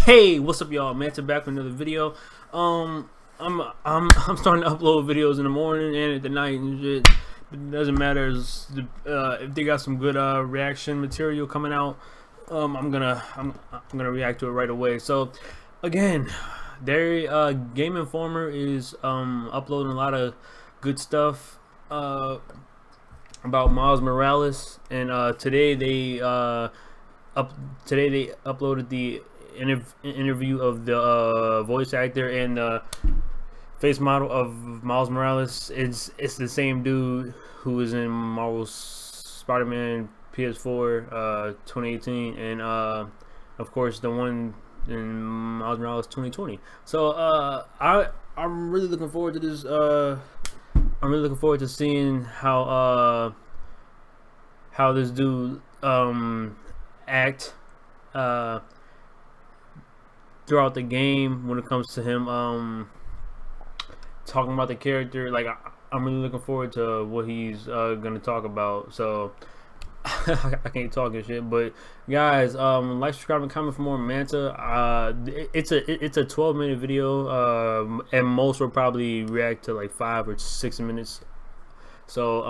Hey, what's up, y'all? Manta back with another video. I'm starting to upload videos in the morning and at the night and shit. It doesn't matter if they got some good reaction material coming out. I'm gonna react to it right away. So, again, Game Informer is uploading a lot of good stuff about Miles Morales, and today they uploaded the interview of the voice actor and face model of Miles Morales. It's the same dude who was in Marvel's Spider-Man PS4 2018, and of course the one in Miles Morales 2020. So I'm really looking forward to this. I'm really looking forward to seeing how this dude act throughout the game when it comes to him talking about the character. Like I'm really looking forward to what he's gonna talk about. So I can't talk and shit, but guys, like, subscribe, and comment for more Manta. It's a 12-minute video. At most we'll probably react to like 5 or 6 minutes. So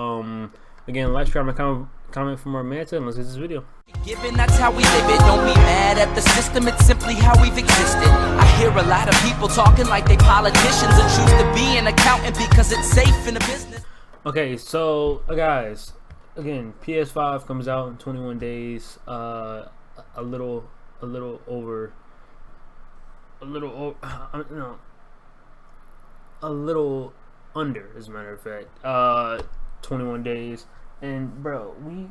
again, like, subscribe, and comment for more Manta, and let's get this video. Given that's how we live it, don't be mad at the system, it's simply how we've existed. I hear a lot of people talking like they politicians and choose to be an accountant because it's safe in the business. Okay, so guys, again, PS5 comes out in 21 days. A little under, as a matter of fact, 21 days. And bro, we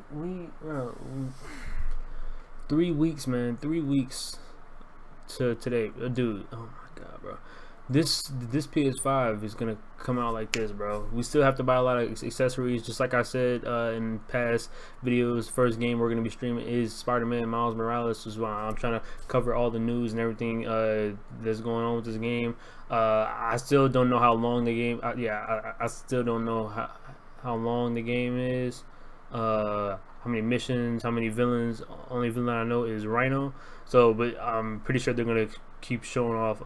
3 weeks, man. 3 weeks to today, dude. Oh my god, bro. This PS5 is gonna come out like this, bro. We still have to buy a lot of accessories, just like I said in past videos. First game we're gonna be streaming is Spider-Man Miles Morales, as well. I'm trying to cover all the news and everything that's going on with this game. I still don't know how long the game. I still don't know how long the game is, how many missions, how many villains. Only villain I know is Rhino. So, but I'm pretty sure they're gonna keep showing off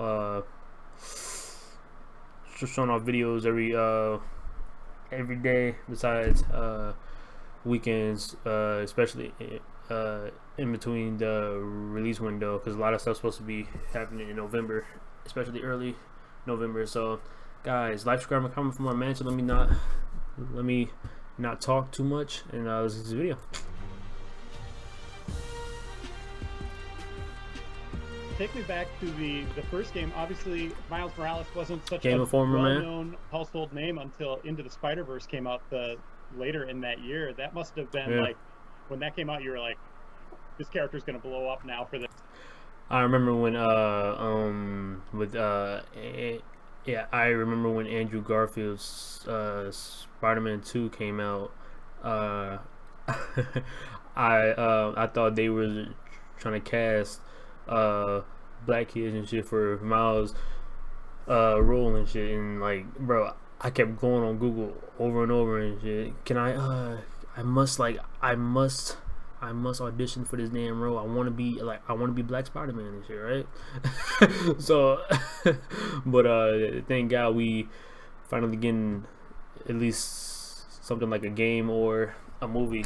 videos every day, besides weekends, especially in between the release window, because a lot of stuff's supposed to be happening in November, especially early November. So guys, like, subscribe, and comment for more Manta. Let me not talk too much, and let's get this video. Take me back to the first game. Obviously, Miles Morales wasn't such Game a Informer, well-known household name until Into the Spider-Verse came out later in that year. That must have been like, when that came out, you were like, this character's going to blow up now for this. I remember when I remember when Andrew Garfield's Spider-Man 2 came out. I thought they were trying to cast black kids and shit for Miles role and shit, and like, bro, I kept going on Google over and over and shit. I must audition for this damn role. I want to be Black Spider-Man and shit, right? So but thank God we finally getting at least something like a game or a movie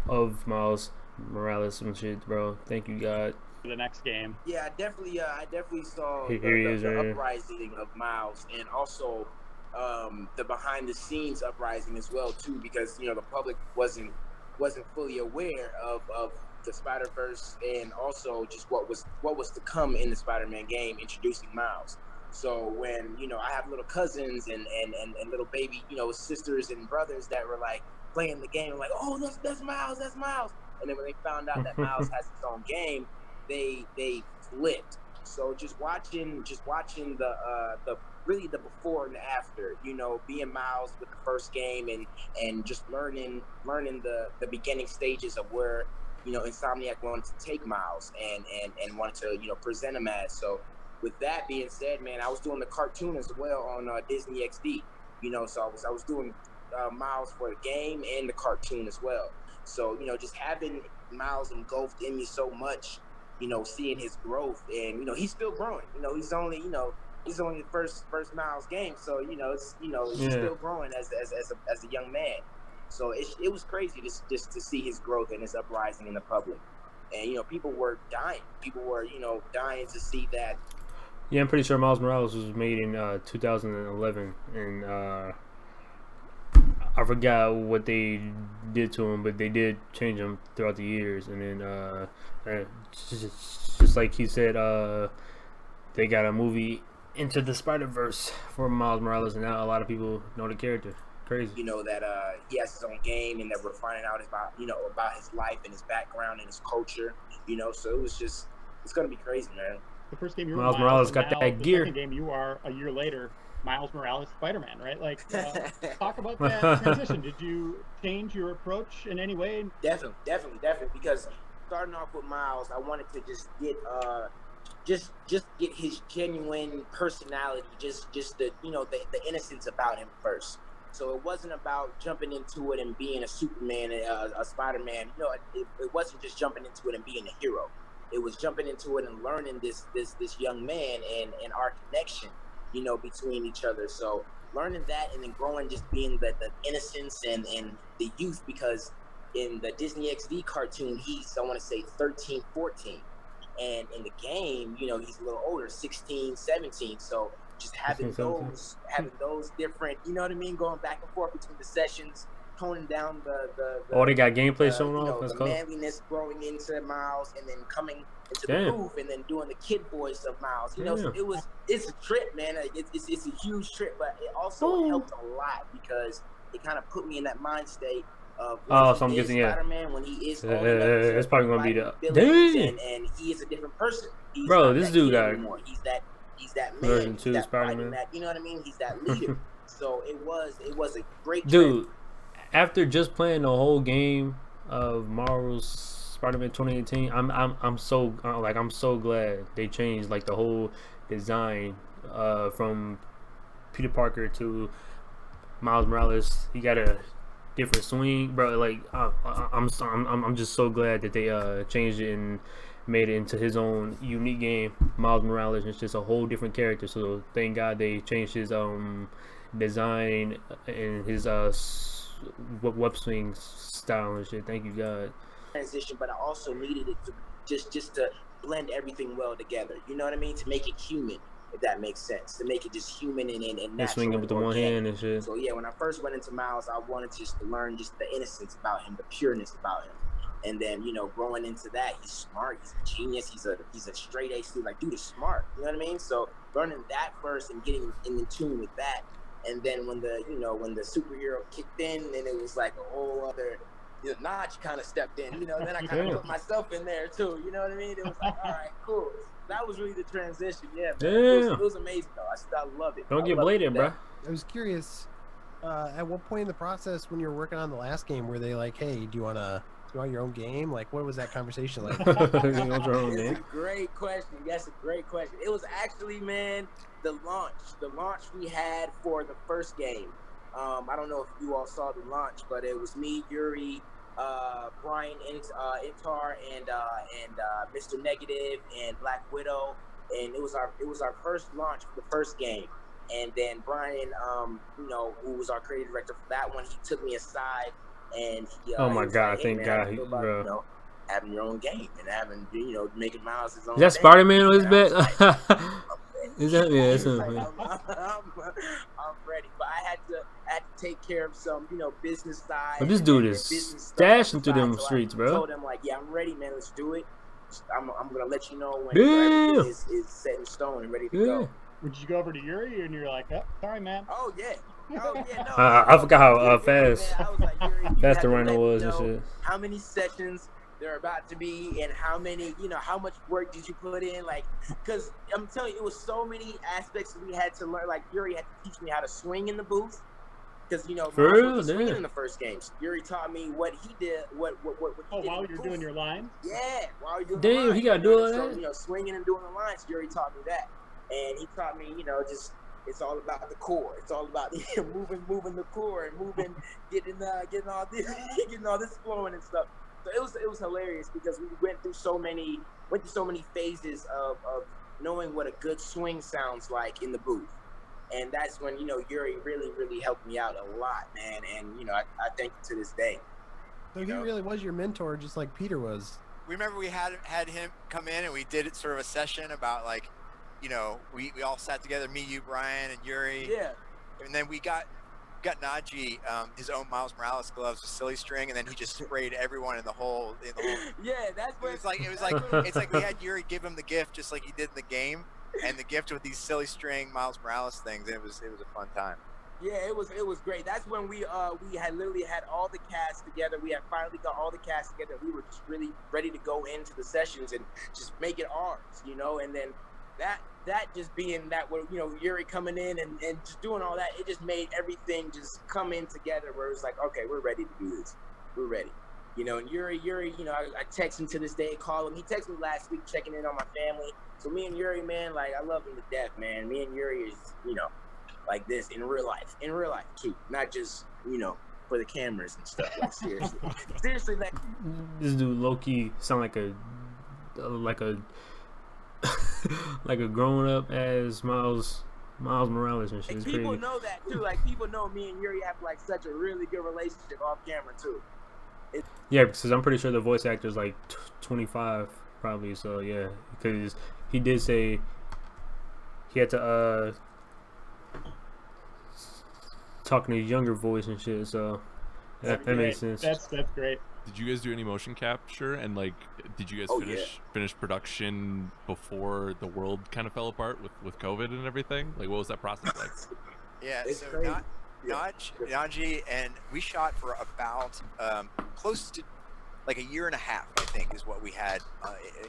of Miles Morales and shit, bro. Thank you, God. The next game. Yeah, I definitely saw the uprising of Miles, and also the behind the scenes uprising as well too, because the public wasn't fully aware of the Spider-Verse, and also just what was to come in the Spider-Man game, introducing Miles. So when I have little cousins and little baby sisters and brothers that were like playing the game, like, oh, that's Miles, and then when they found out that Miles has his own game, they flipped. So just watching the really the before and after, being Miles with the first game, and just learning the beginning stages of where Insomniac wanted to take Miles and wanted to present him as. So with that being said, man, I was doing the cartoon as well on Disney XD, so I was doing Miles for the game and the cartoon as well. So just having Miles engulfed in me so much seeing his growth, and he's still growing. He's only the first Miles game, so he's still growing as a young man. So it was crazy just to see his growth and his uprising in the public, and people were dying. People were dying to see that. Yeah, I'm pretty sure Miles Morales was made in 2011, and I forgot what they did to him, but they did change him throughout the years. And then just like he said, they got a movie Into the Spider-Verse for Miles Morales, and now a lot of people know the character. Crazy. That he has his own game, and that we're finding out about his life and his background and his culture. So it's gonna be crazy, man. The first game you were Miles Morales got now, that the gear. second game you are a year later, Miles Morales Spider-Man, right? Like, talk about that transition. Did you change your approach in any way? Definitely. Because starting off with Miles, I wanted to just get his genuine personality, just the the innocence about him first. So it wasn't about jumping into it and being a Superman, a Spider-Man. It wasn't just jumping into it and being a hero. It was jumping into it and learning this young man and our connection, between each other. So learning that and then growing, just being the innocence and the youth, because in the Disney XD cartoon, he's, I want to say 13, 14. And in the game, he's a little older, 16, 17. So just having those different, going back and forth between the sessions, toning down the they got gameplay showing off. That's the cool. manliness growing into Miles, and then coming into the booth, and then doing the kid voice of Miles. It's a trip, man. It's a huge trip, but it also helped a lot because it kind of put me in that mind state of so I'm guessing Spider-Man, when he is it's probably gonna be and he is a different person. He's bro, this dude got anymore. He's that man. version 2 He's that Spider-Man. That, you know what I mean? He's that leader. So it was a great dude. trip. After just playing the whole game of Marvel's Spider-Man 2018, I'm so glad they changed like the whole design from Peter Parker to Miles Morales. He got a different swing, bro. Like I'm just so glad that they changed it and made it into his own unique game. Miles Morales is just a whole different character. So thank God they changed his design and his web swing style and shit. Thank you, God. Transition, but I also needed it to just to blend everything well together. You know what I mean? To make it human, if that makes sense. To make it just human and natural. Swinging with the one hand and shit. So yeah, when I first went into Miles, I wanted just to learn just the innocence about him, the pureness about him. And then, growing into that, he's smart, he's a genius, he's a straight A student. Like, dude is smart. You know what I mean? So learning that first and getting in tune with that. And then when the superhero kicked in, then it was like a whole other notch kind of stepped in. Then I kind of put myself in there too. You know what I mean? It was like, all right, cool. That was really the transition. Yeah, man. It was amazing though. I love it. Don't get bladed, bro. I was curious. At what point in the process, when you were working on the last game, were they like, "Hey, do you want your own game?" Like, what was that conversation like? That's a great question. That's a great question. It was actually, man, the launch we had for the first game. I don't know if you all saw the launch, but it was me, Yuri, Brian Intar, and Mr. Negative and Black Widow, and it was our first launch for the first game. And then Brian, who was our creative director for that one, he took me aside and he. Oh my God! Like, hey, thank God, about, having your own game and having making Miles his own. Is that Spider-Man on his back? Is that I'm ready, but I had to take care of some business side. But this dude is dashing through them streets, bro. I told him like, yeah, I'm ready, man. Let's do it. I'm gonna let you know when everything is set in stone and ready to go. Did you go over to Yuri and you're like, oh, sorry, man? Oh yeah. No. I forgot how fast I was like, Yuri, fast the rhino was and shit. How many sessions there are about to be, and how many, how much work did you put in? Like, because I'm telling you, it was so many aspects that we had to learn. Like, Yuri had to teach me how to swing in the booth, because Miles was swinging in the first games. Yuri taught me what he did, what he did while you're doing your lines. Yeah, while you're doing. Damn, the lines, he got to do all that. So, swinging and doing the lines. Yuri taught me that. And he taught me, just it's all about the core. It's all about moving the core and getting all this flowing and stuff. So it was hilarious because we went through so many went through so many phases of knowing what a good swing sounds like in the booth. And that's when, Yuri really helped me out a lot, man. And, I thank you to this day. So he really was your mentor, just like Peter was. We remember we had him come in and we did sort of a session about like, we all sat together, me, you, Brian, and Yuri. Yeah. And then we got Manta-J his own Miles Morales gloves with silly string, and then he just sprayed everyone in the whole. Yeah, that's what it's like we had Yuri give him the gift just like he did in the game, and the gift with these silly string Miles Morales things. And it was a fun time. Yeah, it was great. That's when we had literally had all the cast together. We had finally got all the cast together. We were just really ready to go into the sessions and just make it ours, and then that just being that, Yuri coming in and just doing all that, it just made everything just come in together where it was like, okay, we're ready to do this. We're ready. And Yuri, I text him to this day, call him. He texted me last week checking in on my family. So me and Yuri, man, like, I love him to death, man. Me and Yuri is, like this in real life too. Not just, for the cameras and stuff. Like, seriously, like, this dude low-key sound like a like a grown-up as Miles Morales and shit. It's people crazy. know that too. Like, people know me and Yuri have like such a really good relationship off camera too. Yeah, because I'm pretty sure the voice actor's like 25 probably. So yeah, because he did say he had to talking to his younger voice and shit. So that makes sense. That's great. Did you guys do any motion capture, and like, did you guys finish production before the world kind of fell apart with COVID and everything? Like, what was that process like? Yeah, It's so crazy. Manta-J and we shot for about close to like a year and a half, I think, is what we had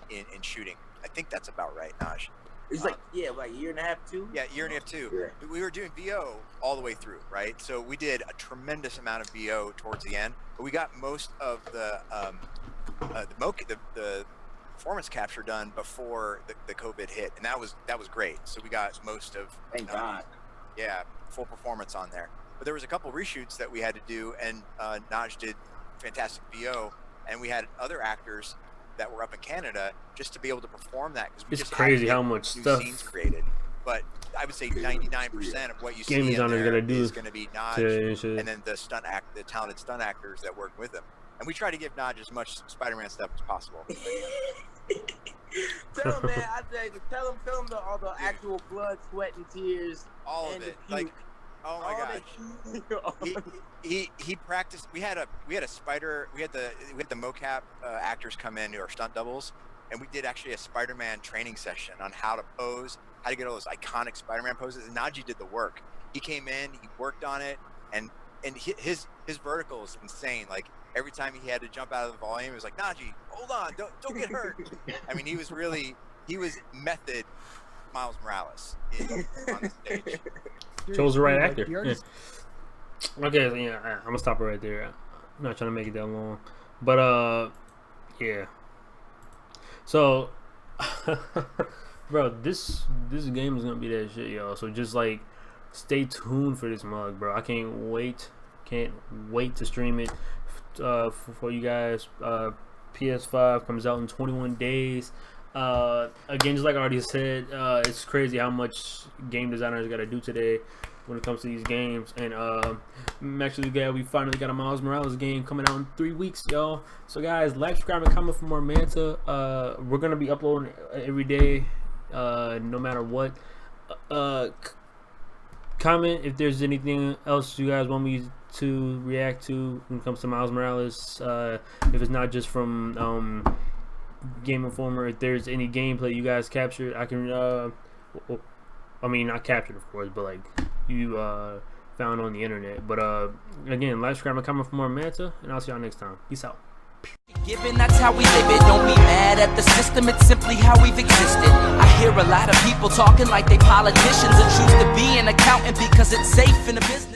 in shooting. I think that's about right, Naj. It's like a year and a half too. Yeah, year and a half too. Yeah. We were doing VO all the way through, right? So we did a tremendous amount of VO towards the end, but we got most of the performance capture done before the COVID hit, and that was great. So we got most of Thank God. Yeah, full performance on there. But there was a couple reshoots that we had to do, and Naj did fantastic VO, and we had other actors that were up in Canada just to be able to perform that, because we It's just crazy had how much new stuff scenes created. But I would say 99% of what you see game in designer's there gonna do is going to be Naj, and shit. and then the talented stunt actors that work with him. And we try to give Naj as much Spider-Man stuff as possible. Tell him, man. I say, tell him all the actual blood, sweat, and tears. All and of it, the like, oh my gosh. He practiced. We had a spider. We had the mocap actors come in who are stunt doubles, and we did actually a Spider-Man training session on how to pose, how to get all those iconic Spider-Man poses. And Manta-J did the work. He came in, he worked on it, and his vertical is insane. Like, every time he had to jump out of the volume, it was like, Manta-J, hold on, don't get hurt. I mean, he was method Miles Morales on the stage. Chose the right actor. The artist, Okay, so yeah, I'm gonna stop it right there. I'm not trying to make it that long, but yeah. So, bro, this game is gonna be that shit, y'all. So just like, stay tuned for this mug, bro. I can't wait to stream it for you guys. PS5 comes out in 21 days. Again, just like I already said, it's crazy how much game designers got to do today when it comes to these games. And I'm actually glad we finally got a Miles Morales game coming out in 3 weeks, y'all. So guys, like, subscribe, and comment for more Manta. We're gonna be uploading every day, no matter what. Comment if there's anything else you guys want me to react to when it comes to Miles Morales. If it's not just from Game Informer, if there's any gameplay you guys captured, I can I mean, not captured of course, but like you found on the internet. But again, like, subscribe, and comment for more Manta, and I'll see y'all next time. Peace out. Given that's how we live it, don't be mad at the system, it's simply how we've existed. I hear a lot of people talking like they politicians and choose to be an accountant because it's safe in the business.